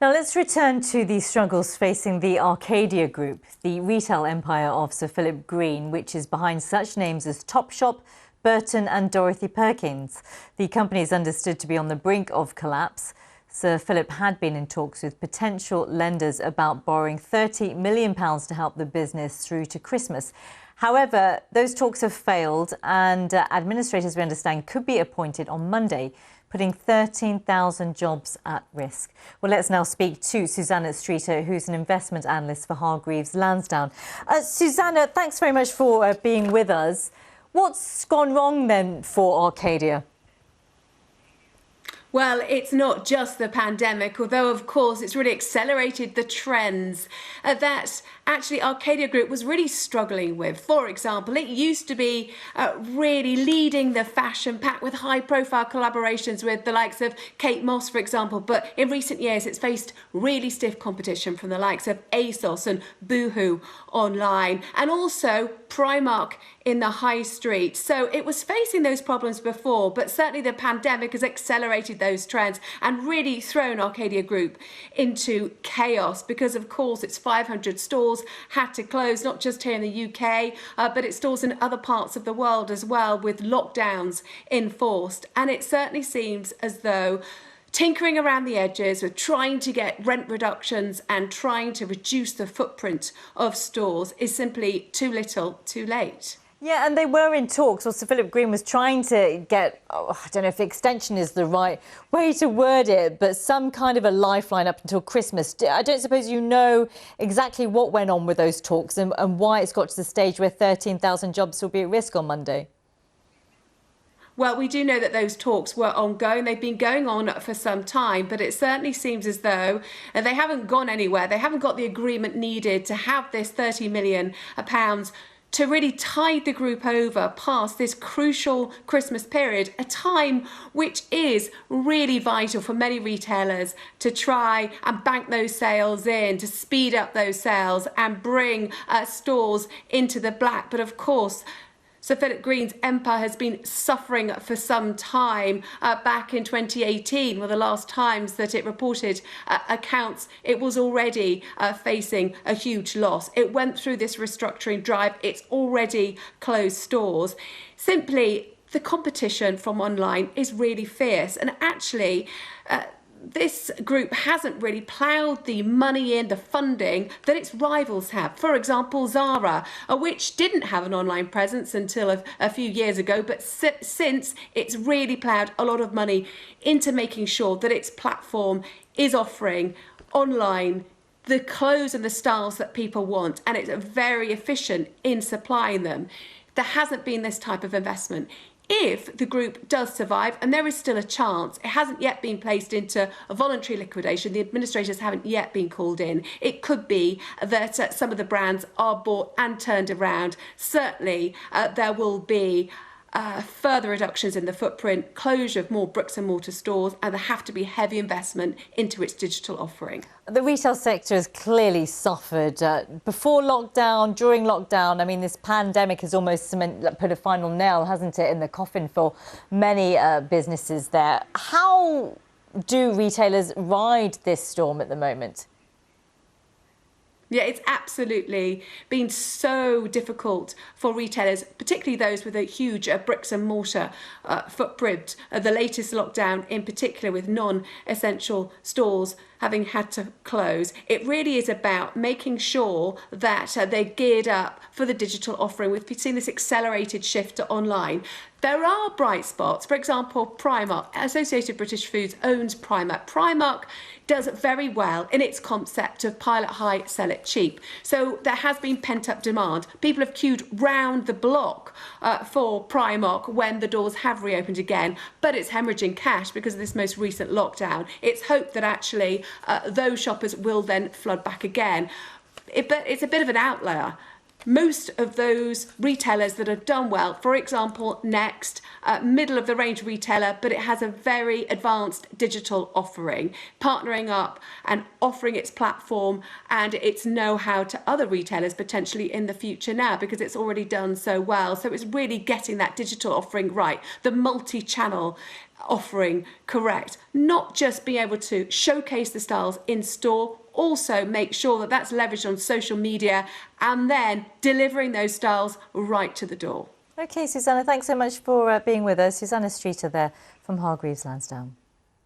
Now let's return to the struggles facing the Arcadia Group, the retail empire of Sir Philip Green, which is behind such names as Topshop, Burton and Dorothy Perkins. The company is understood to be on the brink of collapse. Sir Philip had been in talks with potential lenders about borrowing £30 million to help the business through to Christmas. However, those talks have failed and administrators, we understand, could be appointed on Monday, putting 13,000 jobs at risk. Well, let's now speak to Susanna Streeter, who's an investment analyst for Hargreaves Lansdown. Susanna, thanks very much for being with us. What's gone wrong then for Arcadia? Well, it's not just the pandemic, although, of course, it's really accelerated the trends that actually Arcadia Group was really struggling with. For example, it used to be really leading the fashion pack with high-profile collaborations with the likes of Kate Moss, for example. But in recent years, it's faced really stiff competition from the likes of ASOS and Boohoo online, and also Primark in the high street. So it was facing those problems before, but certainly the pandemic has accelerated those trends and really thrown Arcadia Group into chaos because, of course, its 500 stores had to close, not just here in the UK, but its stores in other parts of the world as well, with lockdowns enforced. And it certainly seems as though tinkering around the edges with trying to get rent reductions and trying to reduce the footprint of stores is simply too little, too late. Yeah, and they were in talks, or Sir Philip Green was trying to get, I don't know if extension is the right way to word it, but some kind of a lifeline up until Christmas. I don't suppose you know exactly what went on with those talks and why it's got to the stage where 13,000 jobs will be at risk on Monday. Well, we do know that those talks were ongoing. They've been going on for some time, but it certainly seems as though they haven't gone anywhere. They haven't got the agreement needed to have this £30 million to really tide the group over past this crucial Christmas period, a time which is really vital for many retailers to try and bank those sales in, to speed up those sales and bring stores into the black. But of course, Sir Philip Green's empire has been suffering for some time. Back in 2018, were the last times that it reported accounts, it was already facing a huge loss. It went through this restructuring drive. It's already closed stores. Simply, the competition from online is really fierce. And actually, this group hasn't really ploughed the money in, the funding that its rivals have. For example, Zara, which didn't have an online presence until a few years ago, but since it's really ploughed a lot of money into making sure that its platform is offering online the clothes and the styles that people want, and it's very efficient in supplying them. There hasn't been this type of investment. If the group does survive, and there is still a chance, it hasn't yet been placed into a voluntary liquidation, the administrators haven't yet been called in, it could be that some of the brands are bought and turned around. Certainly there will be further reductions in the footprint, closure of more bricks and mortar stores, and there have to be heavy investment into its digital offering. The retail sector has clearly suffered before lockdown, during lockdown. I mean, this pandemic has almost put a final nail, hasn't it, in the coffin for many businesses there. How do retailers ride this storm at the moment? Yeah, it's absolutely been so difficult for retailers, particularly those with a huge bricks and mortar footprint. The latest lockdown in particular, with non-essential stores having had to close. It really is about making sure that they're geared up for the digital offering. We've seen this accelerated shift to online. There are bright spots. For example, Primark, Associated British Foods owns Primark. Primark does very well in its concept of pilot high, sell it cheap. So there has been pent-up demand. People have queued round the block for Primark when the doors have reopened again, but it's hemorrhaging cash because of this most recent lockdown. It's hoped that actually those shoppers will then flood back again. But it's a bit of an outlier. Most of those retailers that have done well, for example, Next, middle of the range retailer, but it has a very advanced digital offering, partnering up and offering its platform and its know-how to other retailers potentially in the future now, because it's already done so well. So it's really getting that digital offering right, the multi-channel offering correct, not just being able to showcase the styles in store, also make sure that that's leveraged on social media and then delivering those styles right to the door. OK, Susanna, thanks so much for being with us. Susanna Streeter there from Hargreaves Lansdown.